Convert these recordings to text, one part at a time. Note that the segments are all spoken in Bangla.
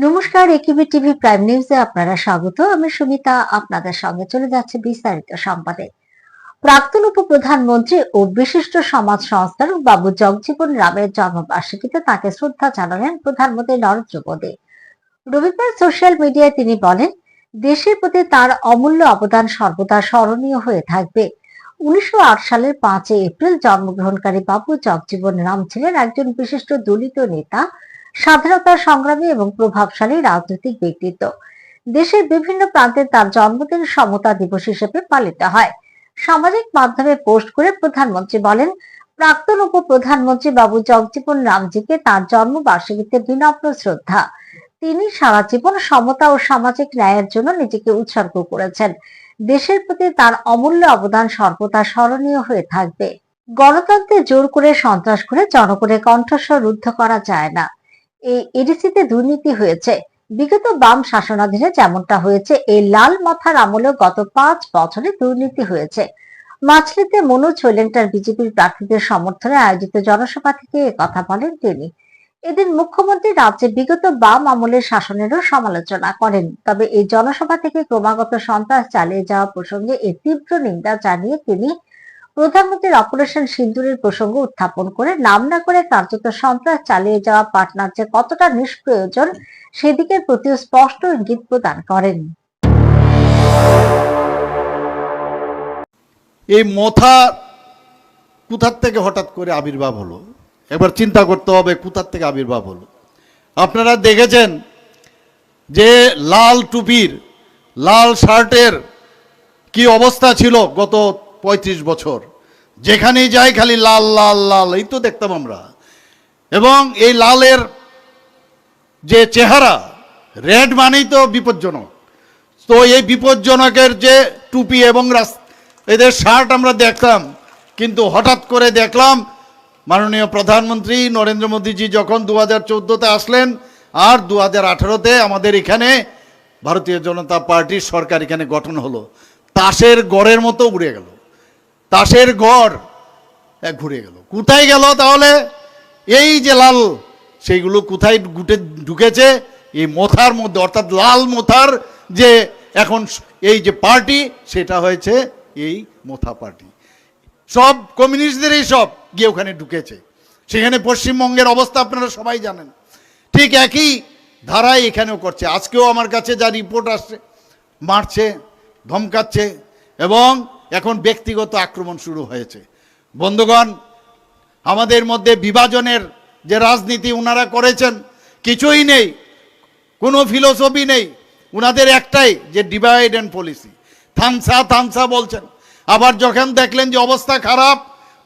নমস্কার, একিবি টিভি প্রাইম নিউজে আপনারা স্বাগত। আমি সুমিতা আপনাদের সঙ্গে চলে যাচ্ছে বিস্তারিত সংবাদে। প্রাক্তন উপপ্রধানমন্ত্রী ও বিশিষ্ট সমাজ সংস্কারক বাবু জগজীবন রামের জন্মবার্ষিকীতে তাকে শ্রদ্ধা জানালেন প্রধানমন্ত্রী নরেন্দ্র মোদী। রবিবার সোশ্যাল মিডিয়ায় তিনি বলেন, দেশের প্রতি তার অমূল্য অবদান সর্বদা স্মরণীয় হয়ে থাকবে। 1908 সালের 5 এপ্রিল জন্মগ্রহণকারী বাবু জগজীবন রাম ছিলেন একজন বিশিষ্ট দলিত নেতা, স্বাধীনতা সংগ্রামী এবং প্রভাবশালী রাজনৈতিক ব্যক্তিত্ব। দেশের বিভিন্ন প্রান্তে তার জন্মদিন সমতা দিবস হিসেবে পালিত হয়। সামাজিক মাধ্যমে পোস্ট করে প্রধানমন্ত্রী বলেন, প্রাক্তন উপপ্রধানমন্ত্রী বাবু জগজীবন রামজিকে তার জন্মবার্ষিকীতে বিনম্র শ্রদ্ধা। তিনি সারা জীবন সমতা ও সামাজিক ন্যায়ের জন্য নিজেকে উৎসর্গ করেছেন। দেশের প্রতি তার অমূল্য অবদান সর্বদা স্মরণীয় হয়ে থাকবে। গণতন্ত্রে জোর করে সন্ত্রাস করে জনগণের কণ্ঠস্বর রুদ্ধ করা যায় না। এই এডিসিতে দুর্নীতি হয়েছে। বিগত বাম শাসনাধীনে যেমনটা হয়েছে, এই লাল মাথার আমলেও গত 5 বছরে দুর্নীতি হয়েছে। মাছলিতে মনোজ হৈলেন্টার বিজেপির প্রার্থীদের সমর্থনে আয়োজিত জনসভা থেকে কথা বলেন তিনি। এদিন মুখ্যমন্ত্রী রাজ্যে বিগত বাম আমলের শাসনেরও সমালোচনা করেন। তবে এই জনসভা থেকে ক্রমাগত সন্ত্রাস চালিয়ে যাওয়া প্রসঙ্গে এর তীব্র নিন্দা জানিয়ে তিনি প্রধানমন্ত্রীর অপারেশন সিন্দুরের প্রসঙ্গ উত্থাপন করে নাম না করে কার্যত সন্ত্রাস চালিয়ে যাওয়া পাটনার যে কতটা নিষ্প্রয়োজন সেদিকের প্রতিও স্পষ্ট ইঙ্গিত প্রদান করেন। এই মথা কোথার থেকে হঠাৎ করে আবির্ভাব হলো, একবার চিন্তা করতে হবে কোথার থেকে আবির্ভাব হলো। আপনারা দেখেছেন যে লাল টুপির লাল শার্টের কি অবস্থা ছিল গত 35 বছর, যেখানেই যাই খালি লাল লাল লাল, এই তো দেখতাম আমরা। এবং এই লালের যে চেহারা, রেড মানেই তো বিপজ্জনক। তো এই বিপজ্জনকের যে টুপি এবং এদের শার্ট আমরা দেখতাম, কিন্তু হঠাৎ করে দেখলাম মাননীয় প্রধানমন্ত্রী নরেন্দ্র মোদীজি যখন 2014-তে আসলেন আর 2018-তে আমাদের এখানে ভারতীয় জনতা পার্টির সরকার এখানে গঠন হলো, তাসের গড়ের মতো উড়ে গেল। তাসের গড় ঘুরে গেল। কোথায় গেল তাহলে? এই যে লাল, সেইগুলো কোথায় ঢুকেছে? এই মোথার মধ্যে, অর্থাৎ লাল মোথার যে এখন এই যে পার্টি, সেটা হয়েছে এই মোথা পার্টি। সব কমিউনিস্টদেরই সব গিয়ে ওখানে ঢুকেছে। সেখানে পশ্চিমবঙ্গের অবস্থা আপনারা সবাই জানেন। ঠিক একই ধারায় এখানেও করছে। আজকেও আমার কাছে যা রিপোর্ট আসছে, মারছে, ধমকাচ্ছে এবং এখন ব্যক্তিগত আক্রমণ শুরু হয়েছে। বন্ধুগণ, আমাদের মধ্যে বিভাজনের যে রাজনীতি ওনারা করেছেন, কিছুই নেই, কোনো ফিলোসফি নেই। ওনাদের একটাই যে ডিভাইড অ্যান্ড পলিসি, থানসা থানসা বলছেন। আবার যখন দেখলেন যে অবস্থা খারাপ,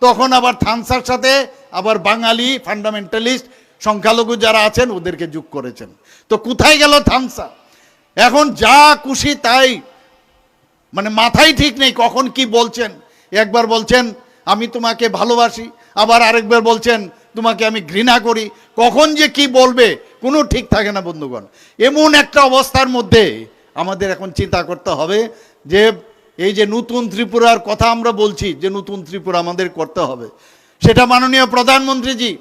তখন আবার থানসার সাথে আবার বাঙালি ফান্ডামেন্টালিস্ট সংখ্যালঘু যারা আছেন ওদেরকে যোগ করেছেন। তো কোথায় গেল থানসা? এখন যা খুশি তাই, মানে মাথায় ঠিক নেই কখন কি বলছেন। একবার বলছেন আমি তোমাকে ভালোবাসি, আবার আরেকবার বলছেন তোমাকে আমি ঘৃণা করি। কখন যে কি বলবে কোনো ঠিক থাকে না বন্ধুগণ। এমন একটা অবস্থার মধ্যে আমাদের এখন চিন্তা করতে হবে যে এই যে নতুন ত্রিপুরার কথা আমরা বলছি, যে নতুন ত্রিপুরা আমাদের করতে হবে, সেটা মাননীয় প্রধানমন্ত্রীজি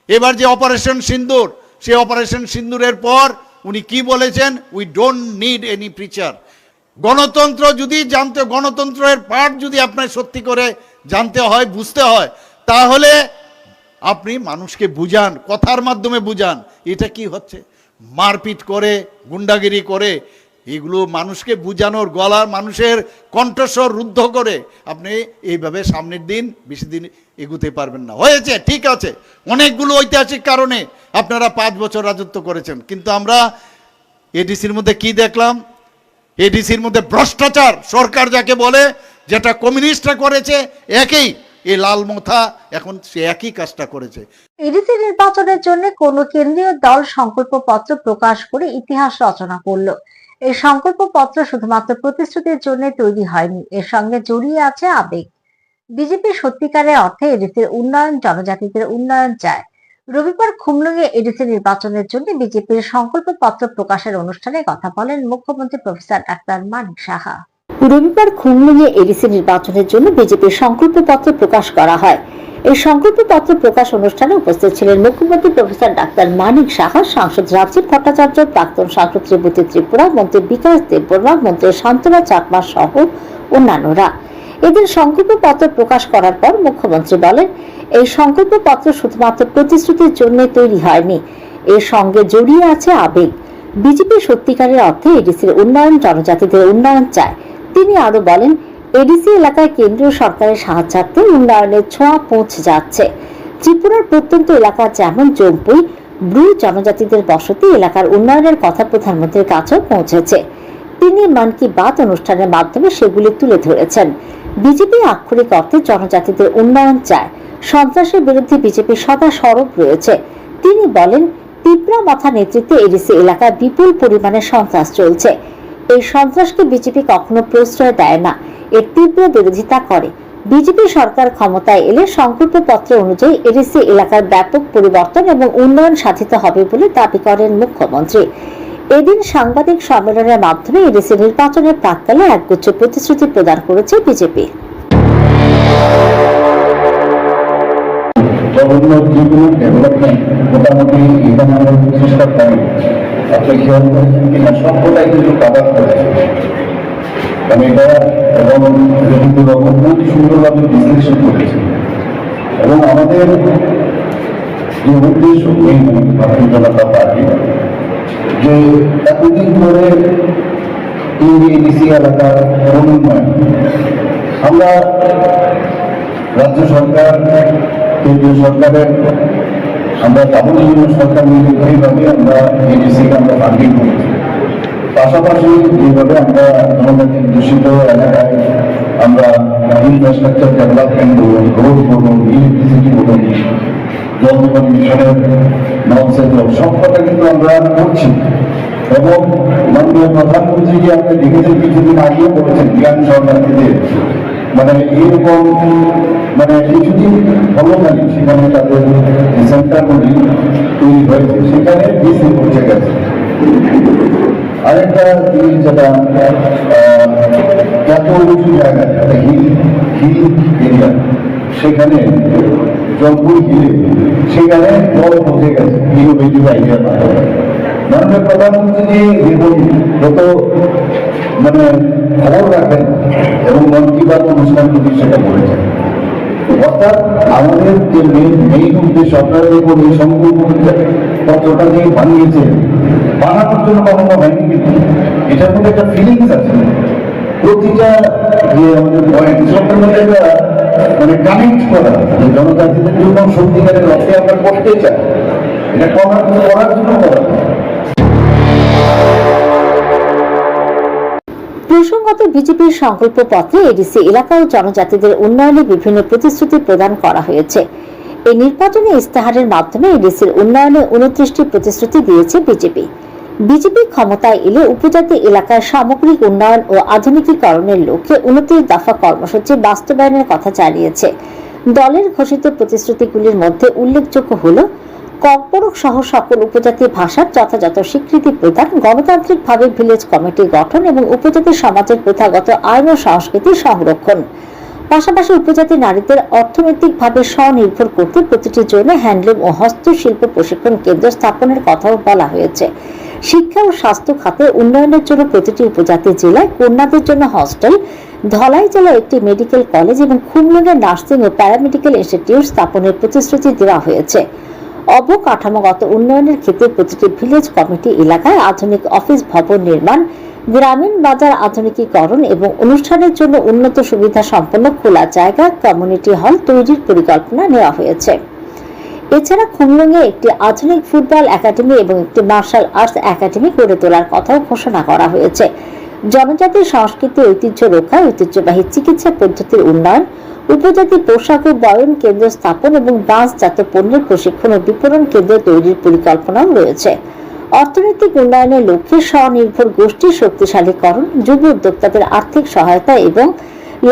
এবার যে অপারেশন সিন্দুর, সেই অপারেশন সিন্দুরের পর উনি কি বলেছেন? We don't need any preacher. গণতন্ত্র যদি জানতে, গণতন্ত্রের পাঠ যদি আপনার সত্যি করে জানতে হয়, বুঝতে হয়, তাহলে আপনি মানুষকে বুঝান, কথার মাধ্যমে বুঝান। এটা কি হচ্ছে? মারপিট করে, গুন্ডাগিরি করে, এগুলো মানুষকে বুঝানোর, গলার মানুষের কণ্ঠস্বর রুদ্ধ করে আপনি এইভাবে সামনের দিন বেশি দিন এগুতে পারবেন না। হয়েছে, ঠিক আছে, অনেকগুলো ঐতিহাসিক কারণে আপনারা 5 বছর রাজত্ব করেছেন, কিন্তু আমরা এডিসির মধ্যে কি দেখলাম? এডিসির মধ্যে ভ্রষ্টাচার সরকার যাকে বলে, যেটা কমিউনিস্টরা করেছে, একই এই লাল মোথা এখন সে একই কাজটা করেছে। এডিসি নির্বাচনের জন্য কোন কেন্দ্রীয় দল সংকল্প পত্র প্রকাশ করে ইতিহাস রচনা করল। এই সংকল্প পত্র শুধুমাত্র প্রতিশ্রুতির জন্য তৈরি হয়নি, এর সঙ্গে জড়িয়ে আছে আবেগ। বিজেপি সত্যিকারের অর্থে এডিসির উন্নয়ন, জনজাতিদের উন্নয়ন চায়। রবিবার খুমলুঙে এডিসি নির্বাচনের জন্য বিজেপির সংকল্প পত্র প্রকাশের অনুষ্ঠানে কথা বলেন মুখ্যমন্ত্রী প্রফেসর ডাক্তার মানিক সাহা। রবিবার খুমলুঙে এডিসি নির্বাচনের জন্য বিজেপির সংকল্প পত্র প্রকাশ করা হয়। এই সংকল্পপত্র প্রকাশ অনুষ্ঠানে উপস্থিত ছিলেন মুখ্যমন্ত্রী প্রফেসর ডাক্তার মানিক সাহা, সাংসদ রাজীব ভট্টাচার্য, প্রাক্তন সাংসদ শ্রীমতী ত্রিপুরা, মন্ত্রী বিকাশ দেববর্মা, মন্ত্রী শান্তনা চাকমা সহ অন্যান্যরা। এদিন সংকল্পপত্র প্রকাশ করার পর মুখ্যমন্ত্রী বলেন, এই সংকল্পপত্র শুধুমাত্র প্রতিশ্রুতির জন্য তৈরি হয়নি, এর সঙ্গে জড়িয়ে আছে আবেগ। বিজেপি সত্যিকারের অর্থে এডিসির উন্নয়ন, জনজাতিদের উন্নয়ন চায়। তিনি আরো বলেন, এডিসি এলাকায় কেন্দ্রীয় সরকারের সাহায্যার্থে উন্নয়নের ছোঁয়া পৌঁছে যাচ্ছে। ত্রিপুরার প্রত্যন্ত এলাকা যেমন জম্পুই, ব্রু জনজাতিদের বসতি এলাকার উন্নয়নের কথা প্রধানমন্ত্রীর কাছেও পৌঁছেছে। তিনি মন কি বাত অনুষ্ঠানের মাধ্যমে সেগুলি তুলে ধরেছেন। বিজেপি আক্ষরিক অর্থে জনজাতিদের উন্নয়ন চায়। সন্ত্রাসের বিরুদ্ধে বিজেপি সদা সরব রয়েছে। তিনি বলেন, তীব্রা মাথা নেতৃত্বে এডিসি এলাকায় বিপুল পরিমাণে সন্ত্রাস চলছে। এই সন্ত্রাসকে বিজেপি কখনো প্রশ্রয় দেয় না, এর তীব্র বিরোধিতা করে। বিজেপি সরকার ক্ষমতায় এলে সংকল্পপত্র অনুযায়ী এডিসি এলাকার ব্যাপক পরিবর্তন এবং উন্নয়ন সাধিত হবে বলে দাবি করেন মুখ্যমন্ত্রী। এদিন সাংবাদিক সম্মেলনের মাধ্যমে এডিসি নির্বাচনের প্রাক্কালে একগুচ্ছ প্রতিশ্রুতি প্রদান করেছে বিজেপি। জগন্নাথ যে কোনো ডেভেলপমেন্ট মোটামুটি এখানে আমরা চেষ্টা করি। আপনি খেয়াল করেছেন কিনা সবকটাই কিন্তু কাভার করেছে, মানে এটা এবং রবীন্দ্রবাবু খুব সুন্দরভাবে বিশ্লেষণ করেছে। এবং আমাদের যে উদ্দেশ্য এই ভারতীয় জনতা পার্টি, যে এতদিন ধরে এই এডিসি এলাকার উন্নয়ন আমরা রাজ্য সরকার, কেন্দ্রীয় সরকারের আমরা যাবতীয় সরকার নির্বাহীভাবে আমরা এডিসিকে আমরা ফান্ডিং করেছি। পাশাপাশি যেভাবে আমরা জনজাতি দূষিত এলাকায় আমরা ইনফ্রাস্ট্রাকচার ডেভেলপমেন্ট বলুন, রোড বলুন, ইলেকট্রিসিটি বলুন, জল জীবন মিশনের নলসেচক সবকটা কিন্তু আমরা করছি। এবং মাননীয় প্রধানমন্ত্রীকে আপনি দেখেছেন কিছুদিন আগেও বলেছেন জ্ঞান শরণার্থীদের মানে এরকম মানে কিছুদিন হলো না, সেখানে তাদের সেন্টারগুলি তৈরি হয়েছে, সেখানে ডিসি পৌঁছে গেছে। আরেকটা জিনিস যেটা এত উঁচু জায়গায় একটা হিল এরিয়া, সেখানে জলপুর হিলে সেখানে জল পৌঁছে গেছে ইনোভেটিভ আইডিয়ার মাধ্যমে। মাননীয় প্রধানমন্ত্রী দেখুন যত মানে খবর রাখেন এবং মন কি বাত অনুষ্ঠান যদি সেটা বলেছেন, অর্থাৎ আমাদের যে মেইন উদ্দেশ্য আপনারা দেখুন এই সংকল্পপত্রটা যে বানিয়েছে, বানানোর জন্য কখনো হয়নি, কিন্তু এটার মধ্যে একটা ফিলিংস আছে। প্রতিটা যে আমাদের পয়েন্ট সবটার মধ্যে একটা মানে কানেক্ট করা, যে জনজাতিদের জন্য সত্যিকারের অর্থে আমরা করতে চাই, এটা করার জন্য করা। প্রসঙ্গত বিজেপির সংকল্পপত্রে এডিসি এলাকায় জনজাতিদের উন্নয়নে বিভিন্ন প্রতিশ্রুতি প্রদান করা হয়েছে। এই নির্বাচনী ইস্তেহারের মাধ্যমে এডিসির উন্নয়নে 29টি প্রতিশ্রুতি দিয়েছে বিজেপি। বিজেপি ক্ষমতায় এলে উপজাতি এলাকার সামগ্রিক উন্নয়ন ও আধুনিকীকরণের লক্ষ্যে 29 দফা কর্মসূচি বাস্তবায়নের কথা জানিয়েছে। দলের ঘোষিত প্রতিশ্রুতিগুলির মধ্যে উল্লেখযোগ্য হল ককবরক সহ সকল উপজাতি ভাষার যথাযথ স্বীকৃতি প্রদান, গণতান্ত্রিকভাবে ভিলেজ কমিটি গঠন এবং উপজাতি সমাজের প্রথাগত আইন ও সংস্কৃতি সংরক্ষণ। পাশাপাশি উপজাতি নারীদের অর্থনৈতিকভাবে স্বনির্ভর করতে প্রতিটি জোনে হ্যান্ডলুম ও হস্তশিল্প প্রশিক্ষণ কেন্দ্র স্থাপনের কথাও বলা হয়েছে। শিক্ষা ও স্বাস্থ্য খাতে উন্নয়নের জন্য প্রতিটি উপজাতি জেলায় কন্যাদের জন্য হস্টেল, ধলাই জেলায় একটি মেডিকেল কলেজ এবং খুমলুঙে নার্সিং ও প্যারামেডিক্যাল ইনস্টিটিউট স্থাপনের প্রতিশ্রুতি দেওয়া হয়েছে। অবকাঠামোগত উন্নয়নের ক্ষেত্রে প্রতিটি ভিলেজ কমিটি এলাকায় আধুনিক অফিস ভবন নির্মাণ, গ্রামীণ বাজার আধুনিকীকরণ এবং অনুষ্ঠানের জন্য উন্নত সুবিধা সম্পন্ন খোলা জায়গা কমিউনিটি হল তৈরির পরিকল্পনা নেওয়া হয়েছে। এছাড়া খুমলুঙে একটি আধুনিক ফুটবল একাডেমি এবং একটি মার্শাল আর্টস একাডেমি গড়ে তোলার কথাও ঘোষণা করা হয়েছে। জনজাতির সংস্কৃতি ঐতিহ্য রক্ষায় ঐতিহ্যবাহী চিকিৎসা পদ্ধতির উন্নয়ন, উপজাতি পোশাক ও বয়ন কেন্দ্র স্থাপন এবং বাঁশজাত পণ্যের প্রশিক্ষণ ও বিপণন কেন্দ্র তৈরির পরিকল্পনাও রয়েছে। অর্থনৈতিক উন্নয়নের লক্ষ্যে স্বনির্ভর গোষ্ঠীর শক্তিশালীকরণ, যুব উদ্যোক্তাদের আর্থিক সহায়তা এবং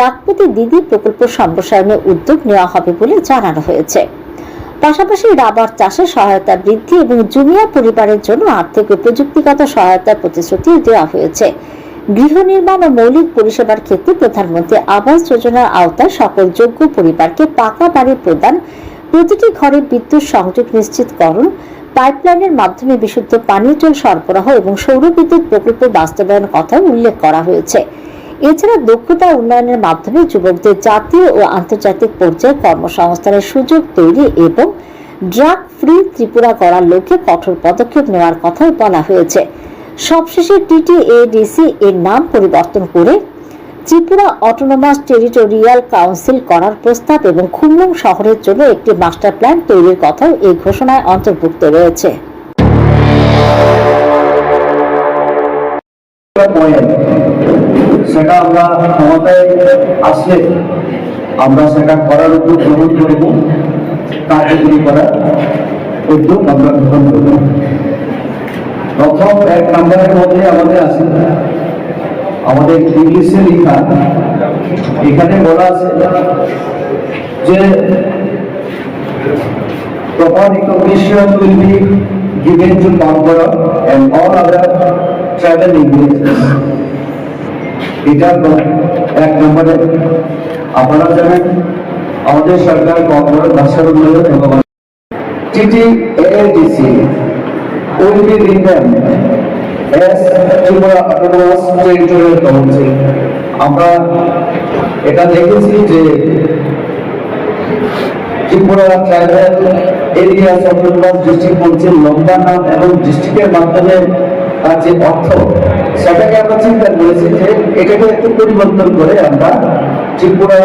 লাখপতি দিদি প্রকল্প সম্প্রসারণের উদ্যোগ নেওয়া হবে বলে জানানো হয়েছে। পাশাপাশি রাবার চাষে সহায়তা বৃদ্ধি এবং জুনিয়র পরিবারের জন্য আর্থিক ও প্রযুক্তিগত সহায়তার প্রতিশ্রুতি দেওয়া হয়েছে। গৃহ নির্মাণ ও মৌলিক পরিষেবার ক্ষেত্রে প্রধানমন্ত্রী আবাস যোজনার আওতায় সকল যোগ্য পরিবারকে পাকা বাড়ি প্রদান, প্রতিটি ঘরে বিদ্যুৎ সংযোগ নিশ্চিতকরণ, পাইপলাইনের মাধ্যমে বিশুদ্ধ পানীয় জল সরবরাহ এবং সৌর বিদ্যুৎ প্রকল্প বাস্তবায়ন কথা উল্লেখ করা হয়েছে। এছাড়া দক্ষতা উন্নয়নের মাধ্যমে যুবকদের জাতীয় ও আন্তর্জাতিক পর্যায়ে কর্মসংস্থানের সুযোগ তৈরি এবং ড্রাগ ফ্রি ত্রিপুরা গড়ার লক্ষ্যে কঠোর পদক্ষেপ নেওয়ার কথাও বলা হয়েছে। সবশেষে টিটিএডিসি এর নাম পরিবর্তন করে ত্রিপুরা অটোনমাস টেরিটোরিয়াল কাউন্সিল করার প্রস্তাব এবং খুমলুং শহরের জন্য একটি মাস্টার প্ল্যান তৈরির কথাও এই ঘোষণায় অন্তর্ভুক্ত রয়েছে। সেটা আমরা ক্ষমতায় আসলে আমরা সেটা করার উদ্যোগ গ্রহণ করব, কার্যকরী করার উদ্যোগ আমরা গ্রহণ করব। প্রথম 1 নম্বরের মধ্যে আমাদের আছে, আমাদের ইংলিশে লেখা, এখানে বলা আছে যে proper recognition will be given to Bambara and all other tribal languages. এটা 1 নম্বরে। আপনারা জানেন আমাদের সরকার বাংলা ভাষার উন্নয়ন এবং TTADC will be renamed as Tripura Autonomous Territorial Council। আমরা এটা দেখেছি যে Tripura tribal area autonomous district council লম্বা নাম এবং ডিস্ট্রিক্টের মাধ্যমে তার যে অর্থ, সেটাকে আমরা চিন্তা করেছি যে এটাকে একটু পরিবর্তন করে আমরা ত্রিপুরা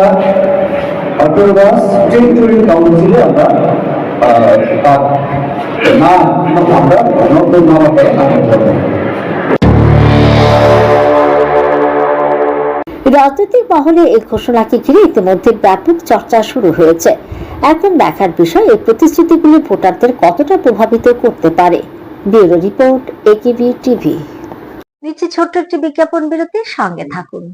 অটোনমাস টেরিটোরিয়াল কাউন্সিলে আমরা তার নাম আমরা নতুন নামকে আনয়ন করব। রাজনৈতিক মহলে এই ঘোষণাকে ঘিরে ইতিমধ্যে ব্যাপক চর্চা শুরু হয়েছে। এখন দেখার বিষয় এই প্রতিশ্রুতিগুলি ভোটারদের কতটা প্রভাবিত করতে পারে। Bureau report, AKB TV. নিচে ছোট্ট একটি বিজ্ঞাপন বিরতির সঙ্গে থাকুন।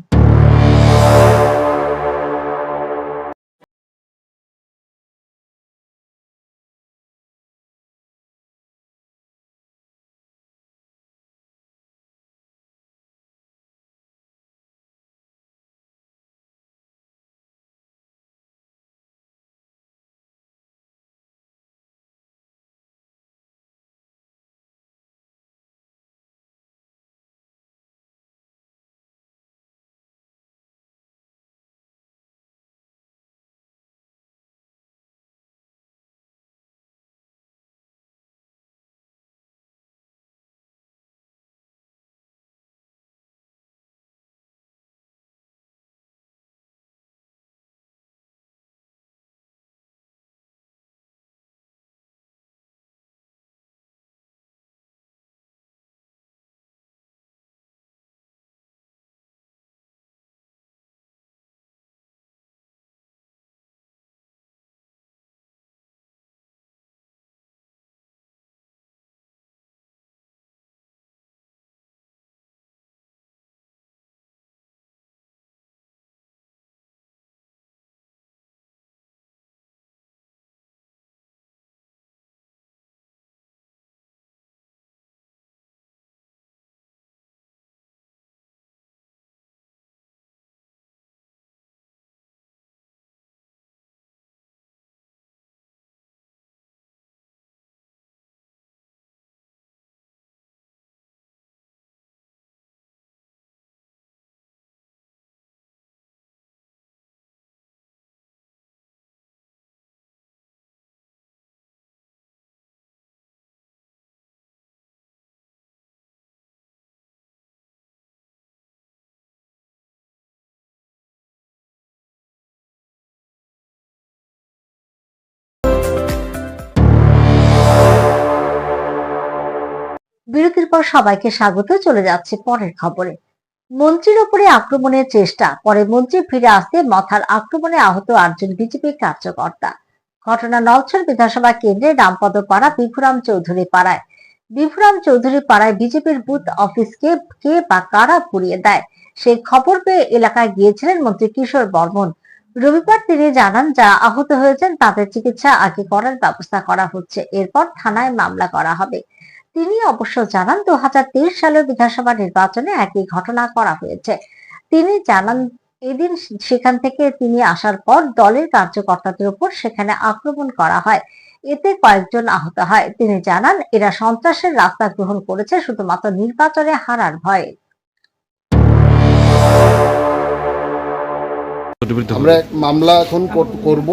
বিরতির পর সবাইকে স্বাগত। চলে যাচ্ছে পরের খবরে। মন্ত্রীর উপরে আক্রমণের চেষ্টা, পরে মন্ত্রী ফিরে আসতে মাথার আক্রমণে আহত 8 জন বিজেপি কার্যকর্তা। ঘটনা নলছর বিধানসভা কেন্দ্রে রামপদ পাড়া বিভুরাম চৌধুরী পাড়ায়। বিভুরাম চৌধুরী পাড়ায় বিজেপির বুথ অফিসকে কে বা কারা পুড়িয়ে দেয়, সেই খবর পেয়ে এলাকায় গিয়েছিলেন মন্ত্রী কিশোর বর্মন। রবিবার তিনি জানান, যারা আহত হয়েছেন তাদের চিকিৎসা আগে করার ব্যবস্থা করা হচ্ছে, এরপর থানায় মামলা করা হবে। তিনি অবশ্য জানান 2023 সালের বিধানসভা নির্বাচনে একই ঘটনা করা হয়েছে। তিনি জানান এদিন সেখান থেকে তিনি আসার পর দলের কার্যকর্তাদের উপর সেখানে আক্রমণ করা হয়, এতে কয়েকজন আহত হয়। তিনি জানান এরা সন্ত্রাসের রাস্তা গ্রহণ করেছে শুধুমাত্র নির্বাচনে হারার ভয়ে। আমরা এক মামলা এখন করব।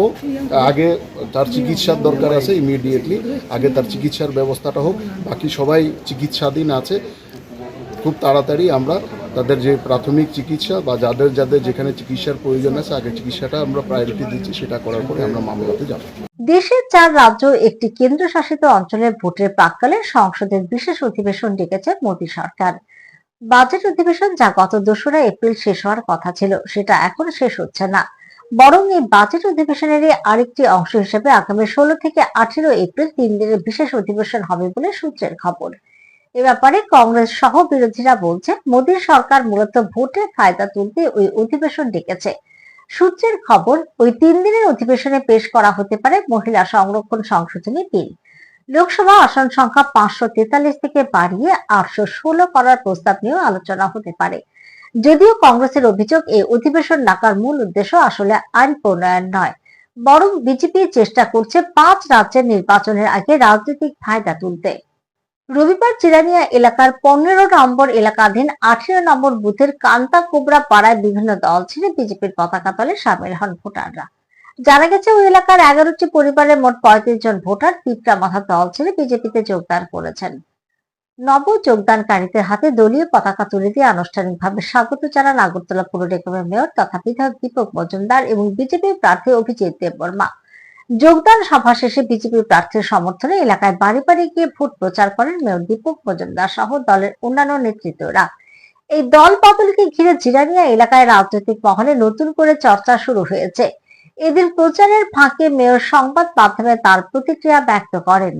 আগে তার চিকিৎসার দরকার আছে ইমিডিয়েটলি, আগে তার চিকিৎসার ব্যবস্থাটা হোক। বাকি সবাই চিকিৎসাধীন আছে। খুব তাড়াতাড়ি আমরা তাদের যে প্রাথমিক চিকিৎসা বা যাদের যাদের যেখানে চিকিৎসার প্রয়োজন আছে আগে চিকিৎসাটা আমরা প্রায়োরিটি দিচ্ছি, সেটা করার পরে আমরা মামলাতে যাব। দেশের 4 রাজ্য একটি কেন্দ্রশাসিত অঞ্চলের ভোটের প্রাক্কালে সংসদের বিশেষ অধিবেশন ডেকেছে মোদী সরকার। বাজেট অধিবেশন যা গত 2রা এপ্রিল শেষ হওয়ার কথা ছিল, সেটা এখন শেষ হচ্ছে না, বরং এই বাজেট অধিবেশনেরই আরেকটি অংশ হিসেবে আগামী 16 থেকে 18 এপ্রিল 3 দিনের বিশেষ অধিবেশন হবে বলে সূত্রের খবর। এ ব্যাপারে কংগ্রেস সহ বিরোধীরা বলছে মোদী সরকার মূলত ভোটের ফায়দা তুলতে ওই অধিবেশন ডেকেছে। সূত্রের খবর, ওই 3 দিনের অধিবেশনে পেশ করা হতে পারে মহিলা সংরক্ষণ সংশোধনী বিল। লোকসভা আসন সংখ্যা 543 থেকে বাড়িয়ে 816 করার প্রস্তাব নিয়েও আলোচনা হতে পারে। যদিও কংগ্রেসের অভিযোগ এই অধিবেশন ডাকার মূল উদ্দেশ্য আসলে আইন প্রণয়ন নয়, বরং বিজেপি চেষ্টা করছে 5 রাজ্যের নির্বাচনের আগে রাজনৈতিক ফায়দা তুলতে। রবিবার চিরানিয়া এলাকার 15 নম্বর এলাকাধীন 18 নম্বর বুথের কান্তা কোবরা পাড়ায় বিভিন্ন দল ছেড়ে বিজেপির পতাকা তলে সামিল হন ভোটাররা। জানা গেছে ওই এলাকার 11টি পরিবারের মোট 35 জন ভোটার পিঁপড়া মাথা দল ছেড়ে বিজেপিতে যোগদান করেছেন। নব যোগদানকারীদের হাতে দলীয় পতাকা তুলে দিয়ে আনুষ্ঠানিকভাবে স্বাগত জানান আগরতলা পৌর নিগমের মেয়র তথা বিধায়ক দীপক মজুমদার এবং বিজেপি প্রার্থী অভিজিৎ দেববর্মা। যোগদান সভা শেষে বিজেপি প্রার্থীর সমর্থনে এলাকায় বাড়ি বাড়ি গিয়ে ভোট প্রচার করেন মেয়র দীপক মজুমদার সহ দলের অন্যান্য নেতৃত্বরা। এই দল বদলকে ঘিরে জিরানিয়া এলাকায় রাজনৈতিক মহলে নতুন করে চর্চা শুরু হয়েছে। এদিন প্রচারের ফাঁকে মেয়র সংবাদ মাধ্যমে তার প্রতিক্রিয়া ব্যক্ত করেন।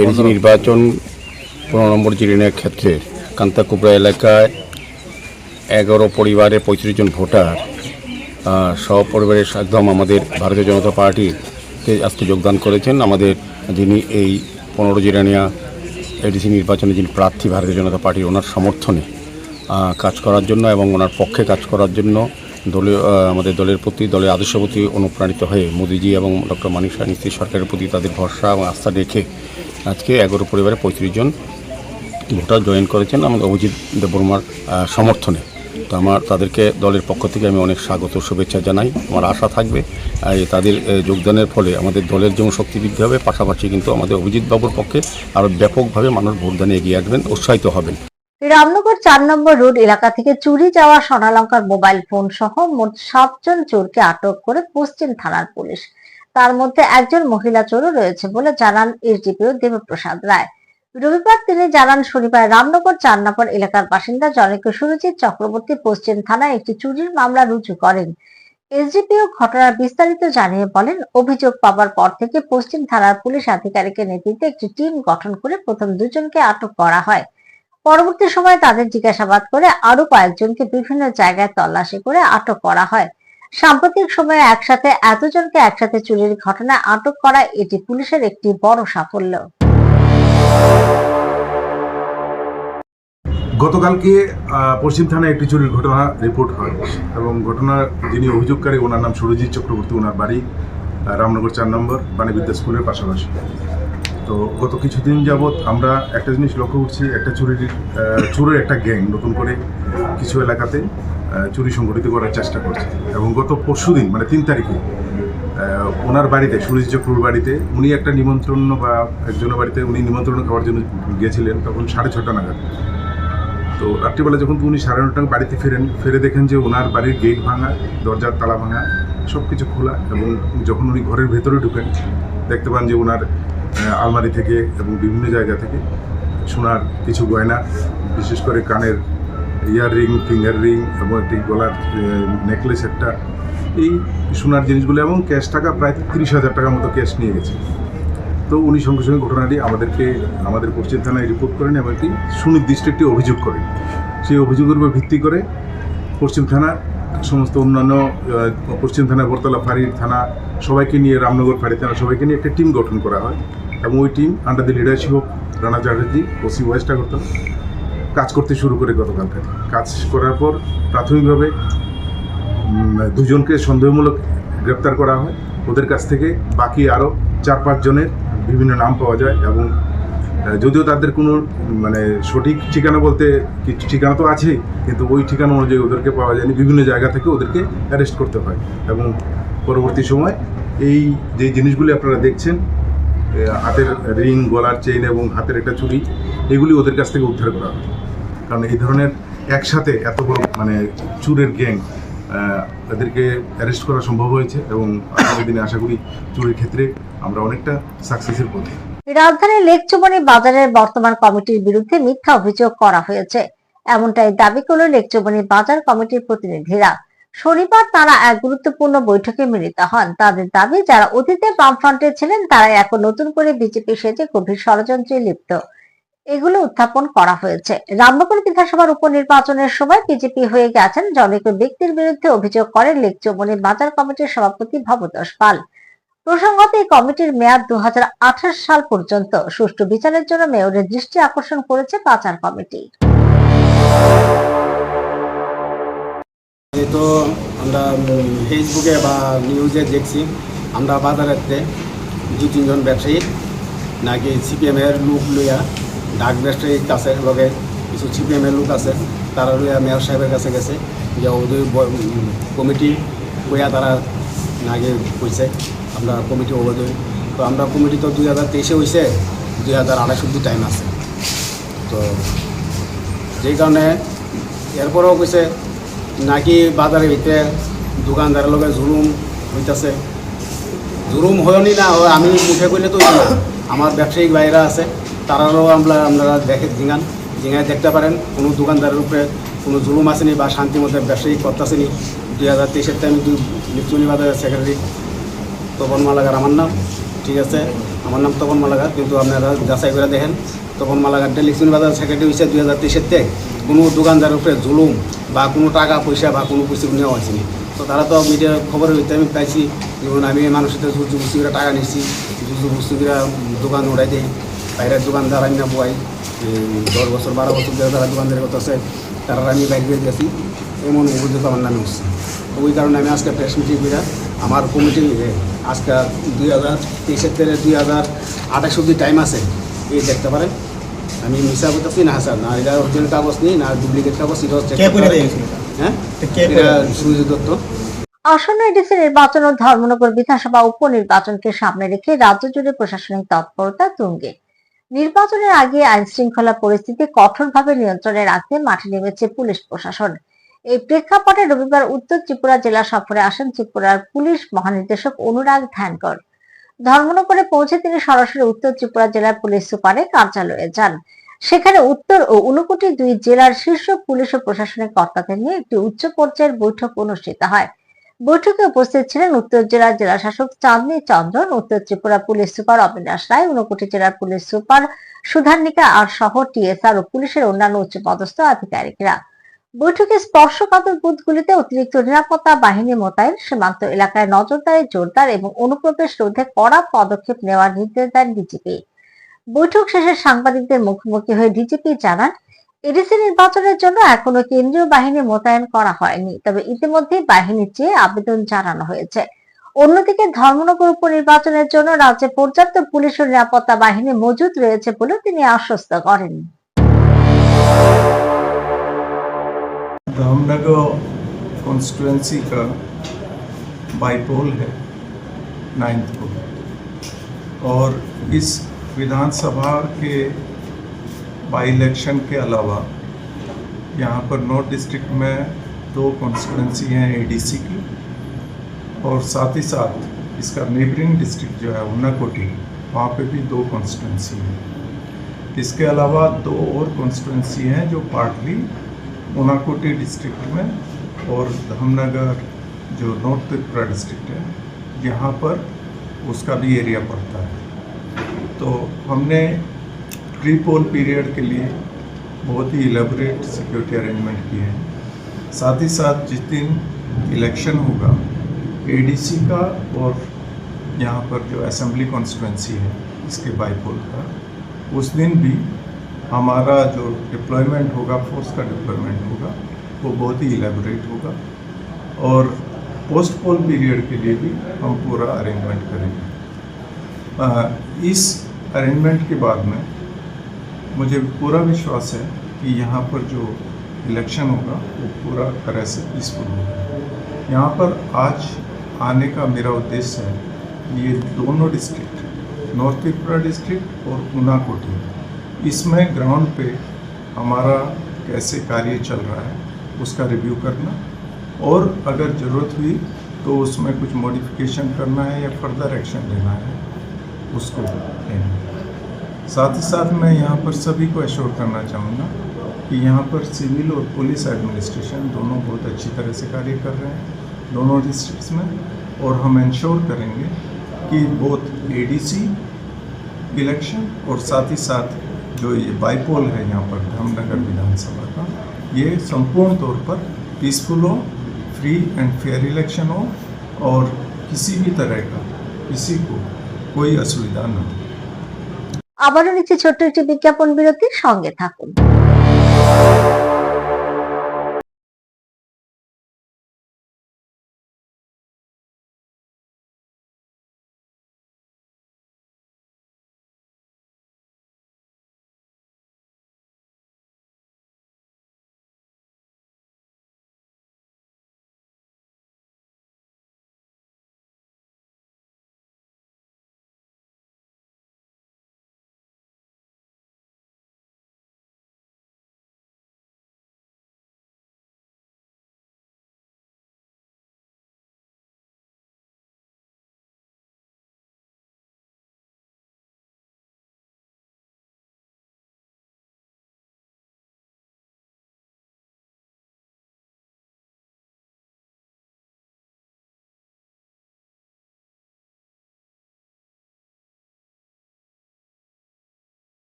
এডিসি নির্বাচন 15 নম্বর জিরানিয়ার ক্ষেত্রে কান্তাকুবরা এলাকায় 11 পরিবারের 35 জন ভোটার সপরিবারের একদম আমাদের ভারতীয় জনতা পার্টিতে আজকে যোগদান করেছেন। আমাদের যিনি এই 15 জিরানিয়া এডিসি নির্বাচনে যিনি প্রার্থী ভারতীয় জনতা পার্টি, ওনার সমর্থনে কাজ করার জন্য এবং ওনার পক্ষে কাজ করার জন্য দলীয় আমাদের দলের প্রতি, দলের আদর্শের প্রতি অনুপ্রাণিত হয়ে মোদিজি এবং ডক্টর মানিক সাহা নীতিশ সরকারের প্রতি তাদের ভরসা এবং আস্থা রেখে আজকে 11 পরিবারে 35 জন ভোটার জয়েন করেছেন আমাদের অভিজিৎ দেববর্মার সমর্থনে। তো আমার তাদেরকে দলের পক্ষ থেকে আমি অনেক স্বাগত শুভেচ্ছা জানাই। আমার আশা থাকবে তাদের যোগদানের ফলে আমাদের দলের যেমন শক্তি বৃদ্ধি হবে, পাশাপাশি কিন্তু আমাদের অভিজিৎ বাবুর পক্ষে আরও ব্যাপকভাবে মানুষ ভোটদানে এগিয়ে আসবেন, উৎসাহিত হবেন। রামনগর 4 নম্বর রোড এলাকা থেকে চুরি যাওয়া সোনালঙ্কার মোবাইল ফোন সহ মোট 7 জন চোরকে আটক করে পশ্চিম থানার পুলিশ। তার মধ্যে একজন মহিলা চোরও রয়েছে বলে জানান এসডিপিও দেবপ্রসাদ রায়। রবিবার তিনি জানান, শনিবার রামনগর 4 নম্বর এলাকার বাসিন্দা জনৈক সুরজিৎ চক্রবর্তী পশ্চিম থানায় একটি চুরির মামলা রুজু করেন। এসডিপিও ঘটনার বিস্তারিত জানিয়ে বলেন, অভিযোগ পাওয়ার পর থেকে পশ্চিম থানার পুলিশ আধিকারিকের নেতৃত্বে একটি টিম গঠন করে প্রথম 2 জনকে আটক করা হয়। পরবর্তী সময়ে তাদের জিজ্ঞাসাবাদ করে আরো কয়েকজনকে বিভিন্ন জায়গায় তল্লাশি করে আটক করা হয়। সাম্প্রতিক সময়ে একসাথে এতজনকে একসাথে চুরির ঘটনায় আটক করা এটি পুলিশের একটি বড় সাফল্য। গতকালকে পশ্চিম থানায় একটি চুরির ঘটনা রিপোর্ট হয় এবং ঘটনার যিনি অভিযোগকারী ওনার নাম সুরজিৎ চক্রবর্তী, ওনার বাড়ি রামনগর 4 নম্বর বাণীবিদ্যা স্কুলের পাশাপাশি। তো গত কিছুদিন যাবৎ আমরা একটা জিনিস লক্ষ্য করছি, একটা চোরের একটা গ্যাং নতুন করে কিছু এলাকাতে চুরি সংগঠিত করার চেষ্টা করছে। এবং গত পরশুদিন মানে 3 তারিখে ওনার বাড়িতে, সুরজিৎ চক্রর বাড়িতে, উনি একটা নিমন্ত্রণ বা একজনের বাড়িতে উনি নিমন্ত্রণ খাওয়ার জন্য গিয়েছিলেন, তখন 6:30 নাগাদ। তো রাত্রিবেলা যখন উনি 9:30 বাড়িতে ফিরে দেখেন যে ওনার বাড়ির গেট ভাঙা, দরজার তালা ভাঙা, সব কিছু খোলা। এবং যখন উনি ঘরের ভেতরে ঢুকেন দেখতে পান যে ওনার আলমারি থেকে এবং বিভিন্ন জায়গা থেকে সোনার কিছু গয়না, বিশেষ করে কানের ইয়াররিং, ফিঙ্গার রিং এবং একটি গলার নেকলেস একটা, এই সোনার জিনিসগুলো এবং ক্যাশ টাকা প্রায় 30,000 টাকার মতো ক্যাশ নিয়ে গেছে। তো উনি সঙ্গে সঙ্গে ঘটনাটি আমাদের পশ্চিম থানায় রিপোর্ট করেন এবং একটি সুনির্দিষ্ট একটি অভিযোগ করেন। সেই অভিযোগের উপর ভিত্তি করে পশ্চিম থানা সমস্ত অন্যান্য পশ্চিম থানা, বরতলা ফাঁড়ির থানা সবাইকে নিয়ে, রামনগর ফাঁড়ি থানা সবাইকে নিয়ে একটা টিম গঠন করা হয় এবং ওই team under the leadership of Rana Chatterjee, OC West Agartala কাজ করতে শুরু করে গতকালকে। কাজ করার পর প্রাথমিকভাবে দুজনকে সন্দেহমূলক গ্রেপ্তার করা হয়। ওদের কাছ থেকে বাকি আরও 4-5 জনের বিভিন্ন নাম পাওয়া যায় এবং যদিও তাদের কোনো সঠিক ঠিকানা বলতে কিছু ঠিকানা তো আছেই, কিন্তু ওই ঠিকানা অনুযায়ী ওদেরকে পাওয়া যায়নি। বিভিন্ন জায়গা থেকে ওদেরকে অ্যারেস্ট করতে হয় এবং পরবর্তী সময় এই যে জিনিসগুলি আপনারা দেখছেন, হাতের রিং, গলার চেইন এবং হাতের একটা চুড়ি, এগুলি ওদের কাছ থেকে উদ্ধার করা হয়। কারণ এই ধরনের একসাথে এত বড় চুরের গ্যাং, এদেরকে অ্যারেস্ট করা সম্ভব হয়েছে এবং আগামী দিনে আশা করি চুরির ক্ষেত্রে আমরা অনেকটা সাকসেসের পথে। রাজধানীর লেকচুমনি বাজারের বর্তমান কমিটির বিরুদ্ধে মিথ্যা অভিযোগ করা হয়েছে, এমনটাই দাবি করল লেকচুমনি বাজার কমিটির প্রতিনিধিরা। শনিবার তারা এক গুরুত্বপূর্ণ বৈঠকে মিলিত হন। তাদের দাবি, যারা অতীতে বামফ্রন্টে ছিলেন তারা এখন নতুন করে বিজেপি সেজে গভীর ষড়যন্ত্রে লিপ্ত, এগুলো উত্থাপন করা হয়েছে। রামনগর বিধানসভার উপনির্বাচনের সময় বিজেপি হয়ে গেছেন জনৈক ব্যক্তির বিরুদ্ধে অভিযোগ করেন লেকচুমনি বাজার কমিটির সভাপতি ভবতোষ পাল। প্রসঙ্গত, এই কমিটির মেয়াদ 2028 সাল পর্যন্ত। সুষ্ঠু বিচারের জন্য মেয়রের দৃষ্টি আকর্ষণ করেছে বাজার কমিটি। তো আমরা ফেসবুকে বা নিউজে দেখছি, আমরা বাজারেতে 2-3 জন ব্যবসায়ী নাকি সিপিএমের লোক লইয়া ডাক ব্যবসায়ীর কাছে লগে কিছু সিপিএমের লোক আছে, তারা লইয়া মেয়র সাহেবের কাছে গেছে যে ওদের কমিটি কইয়া তারা নাকি কইছে আমরা কমিটি অবৈধ। তো আমরা কমিটি তো 2023-এ হয়েছে, 2028 অব্দি টাইম আছে। তো যেই কারণে এরপরেও কইছে নাকি বাজারের ভিতরে দোকানদারের লগে জুলুম হইতেছে। জুলুম হয়নি না, আমি মুখে করলে তো না, আমার ব্যবসায়িক ভাইরা আছে, তারাও আপনারা জিঙায় দেখতে পারেন কোনো দোকানদারের উপরে কোনো জুলুম আসেনি বা শান্তি মধ্যে ব্যবসায়িক করতেছেনি। 2023-এর টাইমে লিচুনি বাজারের সেক্রেটারি তপন মালাগার আমার নাম, ঠিক আছে, আমার নাম তপন মালাগার, কিন্তু আপনারা যাচাই করে দেখেন তপন মালাগারটা লিচুনি বাজারের সেক্রেটারি হয়েছে 2023-এর থেকে। কোনো দোকানদারের উপরে জুলুম বা কোনো টাকা পয়সা বা কোনো কিছু নেওয়া হয়েছে। তো তারা তো মিডিয়ার খবরের ভিতরে আমি পাইছি, যেমন আমি মানুষের জুজু বুস্তুকিরা টাকা নিচ্ছি, জুজু বুস্তুকিরা দোকান উড়াই দিই, বাইরের দোকানদার আইনা বয় 10 বছর 12 বছর ধরে তারা দোকানদারের কথা আছে, তারা আমি বাইক দিয়ে গেছি, এমন অভিযোগ আমার নামে উঠছে। ওই কারণে আমি আজকে প্রেস মিটিং করে আমার কমিটি আজকে 2023-এর থেকে 2028 অব্দি টাইম আছে, এই দেখতে পারেন। আমি মিশা বলতেছি না স্যার, না এটা অরিজিনাল কাগজ নেই, না ডুপ্লিকেট কাগজ, হ্যাঁ এটা সুরজিৎ দত্ত। আসন্ন এডিসি নির্বাচন ও ধর্মনগর বিধানসভা উপনির্বাচনকে সামনে রেখে রাজ্য জুড়ে প্রশাসনিক তৎপরতা তুঙ্গে। নির্বাচনের আগে আইন শৃঙ্খলা পরিস্থিতি কঠোরভাবে নিয়ন্ত্রণে রাখতে মাঠে নেমেছে পুলিশ প্রশাসন। এই প্রেক্ষাপটে রবিবার উত্তর ত্রিপুরা জেলা সফরে আসেন ত্রিপুরার পুলিশ মহানির্দেশক অনুরাগ ধ্যানকর। ধর্মনগরে পৌঁছে তিনি সরাসরি উত্তর ত্রিপুরা জেলার পুলিশ সুপারের কার্যালয়ে যান। সেখানে উত্তর ও ঊনকোটি 2 জেলার শীর্ষ পুলিশ ও প্রশাসনিক কর্তাদের নিয়ে একটি উচ্চ পর্যায়ের বৈঠক অনুষ্ঠিত হয়। বৈঠকে উপস্থিত ছিলেন উত্তর জেলার জেলাশাসক চাঁদনী চন্দ্রন, উত্তর ত্রিপুরা পুলিশ সুপার অবিনাশ রায়, ঊনকোটি জেলার পুলিশ সুপার সুধান্বিকা আর সহ টিএসআর ও পুলিশের অন্যান্য উচ্চপদস্থ আধিকারিকরা। বৈঠকে স্পর্শকাতর বুথগুলিতে অতিরিক্ত নিরাপত্তা বাহিনী মোতায়েন, সীমান্ত এলাকায় নজরদারি জোরদার এবং অনুপ্রবেশ রোধে কড়া পদক্ষেপ নেওয়ার নির্দেশ দেন ডিজিপি। বৈঠক শেষে সাংবাদিকদের মুখোমুখি হয়ে ডিজিপি জানান, এডিসি নির্বাচনের জন্য এখনো কেন্দ্রীয় বাহিনী মোতায়েন করা হয়নি, তবে ইতিমধ্যে বাহিনী চেয়ে আবেদন জানানো হয়েছে। অন্যদিকে ধর্মনগর উপনির্বাচনের জন্য রাজ্যে পর্যাপ্ত পুলিশ ও নিরাপত্তা বাহিনী মজুদ রয়েছে বলে তিনি আশ্বস্ত করেন। धामनगर कॉन्स्टिट्यूएंसी का बाईपोल है 9th पोल, और इस विधानसभा के बाई इलेक्शन के अलावा यहाँ पर नॉर्थ डिस्ट्रिक्ट में 2 कॉन्स्टिट्यूएंसी हैं एडीसी की, और साथ ही साथ इसका नेबरिंग डिस्ट्रिक्ट जो है ऊनाकोटी, वहाँ पे भी 2 कॉन्स्टिट्यूएंसी हैं। इसके अलावा 2 और कॉन्स्टिट्यूएंसी हैं जो पार्टली ऊनाकोटी डिस्ट्रिक्ट में और धामनगर जो नॉर्थ त्रिपुरा डिस्ट्रिक्ट है यहाँ पर उसका भी एरिया पड़ता है। तो हमने प्री पोल पीरियड के लिए बहुत ही इलेबोरेट सिक्योरिटी अरेंजमेंट किए हैं। साथ ही साथ जिस दिन इलेक्शन होगा एडीसी का और यहाँ पर जो असेंबली कॉन्स्टिट्यूंसी है इसके बाईपोल का, उस दिन भी हमारा जो डिप्लॉयमेंट होगा, फोर्स का डिप्लॉयमेंट होगा, वो बहुत ही इलेबोरेट होगा और पोस्ट पोल पीरियड के लिए भी हम पूरा अरेंजमेंट करेंगे। इस अरेंजमेंट के बाद में मुझे पूरा विश्वास है कि यहाँ पर जो इलेक्शन होगा वो पूरा तरह से पीसफुल होगा। यहाँ पर आज आने का मेरा उद्देश्य है कि ये दोनों डिस्ट्रिक्ट, नॉर्थ त्रिपुरा डिस्ट्रिक्ट और ऊनाकोटी, इसमें ग्राउंड पे हमारा कैसे कार्य चल रहा है उसका रिव्यू करना और अगर ज़रूरत हुई तो उसमें कुछ मॉडिफिकेशन करना है या फर्दर एक्शन लेना है उसको लेना। साथ ही साथ मैं यहाँ पर सभी को एश्योर करना चाहूँगा कि यहाँ पर सिविल और पुलिस एडमिनिस्ट्रेशन दोनों बहुत अच्छी तरह से कार्य कर रहे हैं दोनों डिस्ट्रिक्ट्स में, और हम इंश्योर करेंगे कि बोथ एडीसी इलेक्शन और साथ ही साथ जो ये बाईपोल है यहाँ पर धामनगर विधानसभा का, ये संपूर्ण तौर पर पीसफुल हो, फ्री एंड फेयर इलेक्शन हो और किसी भी तरह का किसी को कोई असुविधा न हो। আবারও নিচে ছোট্ট একটি বিজ্ঞাপন বিরতির সঙ্গে থাকুন।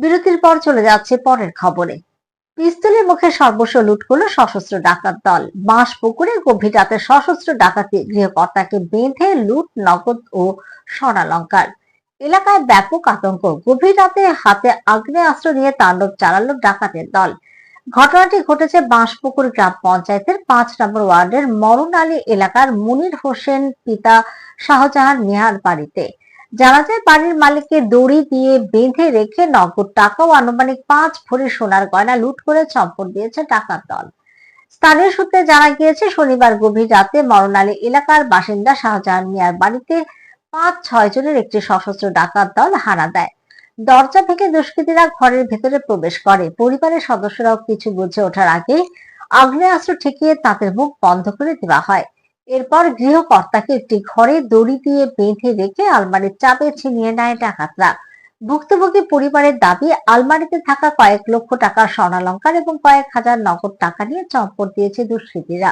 বিরতির পর চলে যাচ্ছে পরের খবরে। পিস্তলের মুখে সর্বস্ব লুট করলো সশস্ত্র ডাকাত দল। বাঁশপুকুরে গভীর রাতে সশস্ত্র ডাকাতি, গৃহকর্তাকে বেঁধে লুট, নগদ ও স্বর্ণালংকার। এলাকায় ব্যাপক আতঙ্ক। গভীর রাতে হাতে আগ্নেয়াস্ত্র নিয়ে তাণ্ডব চালালো ডাকাতের দল। ঘটনাটি ঘটেছে বাঁশপুকুর গ্রাম পঞ্চায়েতের 5 নম্বর ওয়ার্ডের মরণ আলী এলাকার মুনির হোসেন পিতা শাহজাহান মিয়ার বাড়িতে। জানা যায়, বাড়ির মালিককে দড়ি দিয়ে বেঁধে রেখে নগদ টাকা ও আনুমানিক 5 ভরি সোনার গয়না লুট করে চম্পট দিয়েছে ডাকাত দল। স্থানীয় সূত্রে জানা গিয়েছে, শনিবার গভীর রাতে মরণ আলী এলাকার বাসিন্দা শাহজাহান মিয়ার বাড়িতে 5-6 জনের একটি সশস্ত্র ডাকাত দল হানা দেয়। দরজা ভেঙে দুষ্কৃতীরা ঘরের ভেতরে প্রবেশ করে। পরিবারের সদস্যরাও কিছু বুঝে ওঠার আগে আগ্নেয়াস্ত্র ঠেকিয়ে তাদের মুখ বন্ধ করে দেওয়া হয়। এরপর গৃহকর্তাকে একটি ঘরে দড়ি দিয়ে বেঁধে রেখে আলমারির চাবি ছিনিয়ে নেয় ডাকাতরা। ভুক্তভোগী পরিবারের দাবি, আলমারিতে থাকা কয়েক লক্ষ টাকার স্বর্ণালংকার এবং কয়েক হাজার নগদ টাকা নিয়ে চম্পট দিয়েছে দুষ্কৃতীরা।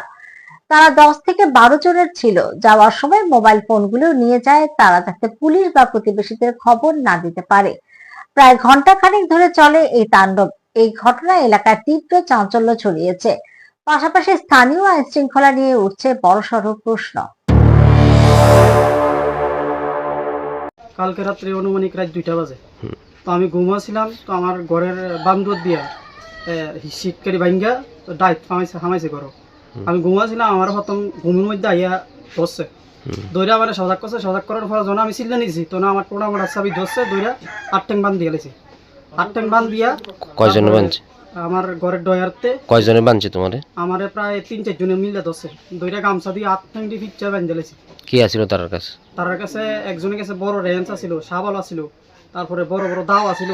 তারা 10 থেকে 12 জনের ছিল। যাওয়ার সময় মোবাইল ফোনগুলো নিয়ে যায় তারা, যাতে পুলিশ বা প্রতিবেশীদের খবর না দিতে পারে। প্রায় ঘন্টাখানেক ধরে চলে এই তাণ্ডব। এই ঘটনা এলাকায় তীব্র চাঞ্চল্য ছড়িয়েছে। পাশাপাশি স্থানীয় আইন শৃঙ্খলা নিয়ে উঠছে বড়সড় প্রশ্ন। কালকে রাত্রে অনুমানিক রাত 2টা বাজে। তো আমি ঘুমাছিলাম, তো আমার ঘরের বান্দর দিয়া শীতকারি ভাঙ্গা ডাইট হামাইছে ঘর। আমি ঘুমাছিলাম, আমার প্রথম ঘুমের মধ্যে আইয়া ধরছে, দইরা আমার সজাগ করছে। সজাগ করার পর যখন আমি চিল্লা নিয়েছি, তখন আমার টোনা মোটা চাবি ধরছে, দইরা 8 ট্যাং বান্ধ দিয়ে গেছে। 8 ট্যাং বান্ধ দিয়া কয়জনে বানছে? আমার ঘরের ডয়ারতে কয়জনে বানছে তোমারে? আমারে প্রায় 3-4 জনে মিলে ধরছে, দইরা গামছা দিয়ে 8 ট্যাং দিয়ে ফিচ্চা বান্ধ দিয়েছে। কি আছিল তার কাছে? তার কাছে একজনের কাছে বড় রেঞ্চ আছিল, শাবাল আছিল, তারপরে বড় বড় দাও আছিল,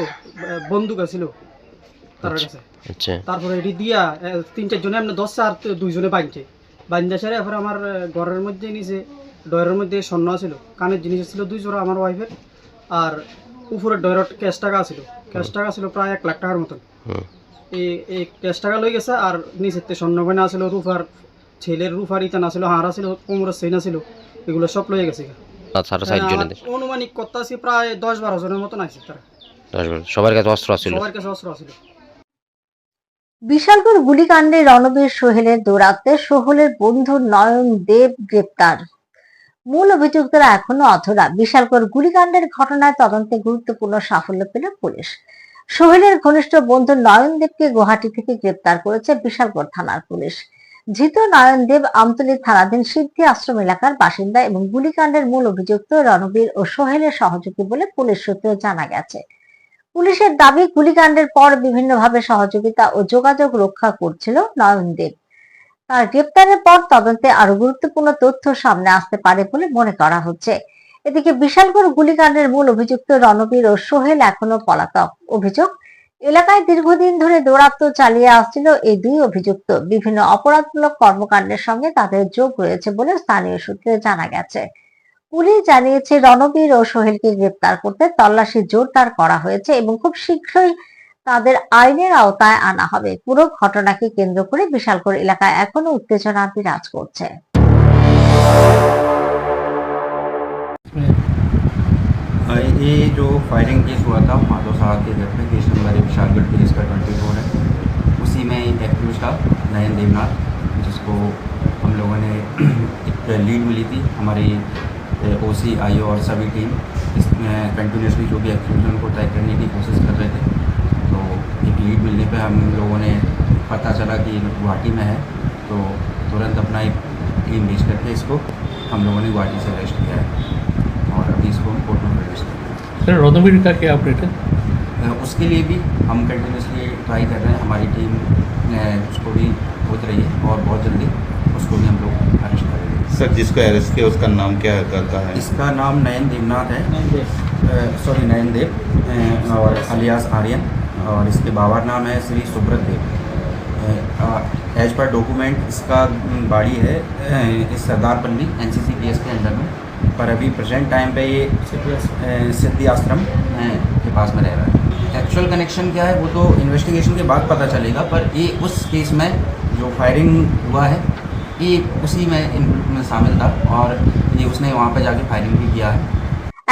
বন্দুক আছিল তার কাছে। আচ্ছা, তারপরে এটি দিয়া 3-4 জনে এমনি 10 আর 2 জনে বাঁধছে। বান্ধা সারে এরপরে আমার ঘরের মধ্যে নিচে ডয়ের মধ্যে স্বর্ণ আছিল, কানের জিনিস ছিল 2 জোড়া আমার ওয়াইফের, আর উপরের ডয়ের ক্যাশ টাকা আছিল। ক্যাশ টাকা ছিল প্রায় 1 লাখ টাকার মতন। এই ক্যাশ টাকা লই গেছে, আর নিচেতে স্বর্ণ গয়না আছিল, রূপার ছেলের রূপার ইতান আছিল, হাড় আছিল, কোমরের চেইন আছিল, এগুলো সব লয়ে গেছে। অনুমানিক করতে আছি প্রায় 10-12 জনের মতন আছে তারা। সবার কাছে অস্ত্র আছিল? সবার কাছে অস্ত্র আছিল। বিশালগড় গুলিকাণ্ডে রণবীর সোহেলের দৌরাত্মে সোহেলের বন্ধু নয়ন দেব গ্রেপ্তার। মূল অভিযুক্তরা এখনো অধরা। বিশালগড় গুলিকাণ্ডের ঘটনায় তদন্তে গুরুত্বপূর্ণ সাফল্য পেল পুলিশ। সোহেলের ঘনিষ্ঠ বন্ধু নয়ন দেবকে গুয়াহাটি থেকে গ্রেপ্তার করেছে বিশালগড় থানার পুলিশ। ধৃত নয়ন দেব আমতলী থানাধীন সিদ্ধি আশ্রম এলাকার বাসিন্দা এবং গুলিকাণ্ডের মূল অভিযুক্ত রণবীর ও সোহেলের সহযোগী বলে পুলিশ সূত্রে জানা গেছে। পুলিশের দাবি, গুলিকাণ্ডের পর বিভিন্নভাবে সহযোগিতা ও যোগাযোগ রক্ষা করছিল নয়ন দেব। তার গ্রেপ্তারের পর তদন্তে আরো গুরুত্বপূর্ণ তথ্য সামনে আসতে পারে বলে মনে করা হচ্ছে। এদিকে বিশালগড় গুলিকাণ্ডের মূল অভিযুক্ত রণবীর ও সোহেল এখনো পলাতক। অভিযোগ, এলাকায় দীর্ঘদিন ধরে দৌরাত্ম্য চালিয়ে আসছিল এই 2 অভিযুক্ত। বিভিন্ন অপরাধমূলক কর্মকাণ্ডের সঙ্গে তাদের যোগ রয়েছে বলে স্থানীয় সূত্রে জানা গেছে। পুলিশ জানিয়েছে, রণবীর ও সোহেলকে গ্রেপ্তার করতে তল্লাশি জোরদার করা হয়েছে এবং খুব শীঘ্রই তাদের আইনের আওতায় আনা হবে। পুরো ঘটনাকে কেন্দ্র করে বিশালগড় এলাকায় এখনো উত্তেজনা বিরাজ করছে। ये जो फायरिंग केस हुआ था माधव साहब के घर पे, केस नंबर विशालगढ़ पुलिस का 24 है, उसी में एक्यूज था नयन देवनाथ, जिसको हम लोगों ने एक लीड मिली थी। हमारी ओसी आईओ और सभी टीम इसमें कंटिन्यूसली जो भी एक्यूज उनको ट्रैक करने की कोशिश कर रहे थे। तो एक लीड मिलने पे हम लोगों ने पता चला कि गुवाहाटी में है, तो तुरंत अपना एक टीम भेज करके इसको हम लोगों ने गुवाहाटी से अरेस्ट किया है और अभी इसको हम कोर्ट में प्रवेश कर रहे हैं। सर, रॉनबीर का क्या अपडेट है? उसके लिए भी हम कंटिन्यूसली ट्राई कर रहे हैं। हमारी टीम उसको भी खोज रही है और बहुत जल्दी उसको भी हम लोग अरेस्ट करेंगे। सर, जिसको अरेस्ट किया उसका नाम क्या है? इसका नाम नयन देवनाथ है, सॉरी नयन देव, और अलियास आर्यन, और इसके बाबर नाम है श्री सुब्रत देव। एज पर डॉक्यूमेंट इसका बाड़ी है इस सरदारपल्ली NCCPS के अंडर में, पर अभी प्रेजेंट टाइम पे ये सिद्धि आश्रम के पास में रह रहा है। एक्चुअल कनेक्शन क्या है वो तो इन्वेस्टिगेशन के बाद पता चलेगा, पर ये उस केस में जो फायरिंग हुआ है ये उसी में शामिल था और ये उसने वहाँ पे जाके फायरिंग भी किया है।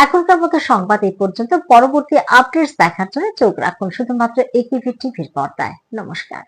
এখনকার মতো সংবাদ এই পর্যন্ত। পরবর্তী আপডেটস দেখার জন্য চোখ রাখুন শুধুমাত্র AKV টিভির পর্দায়। নমস্কার।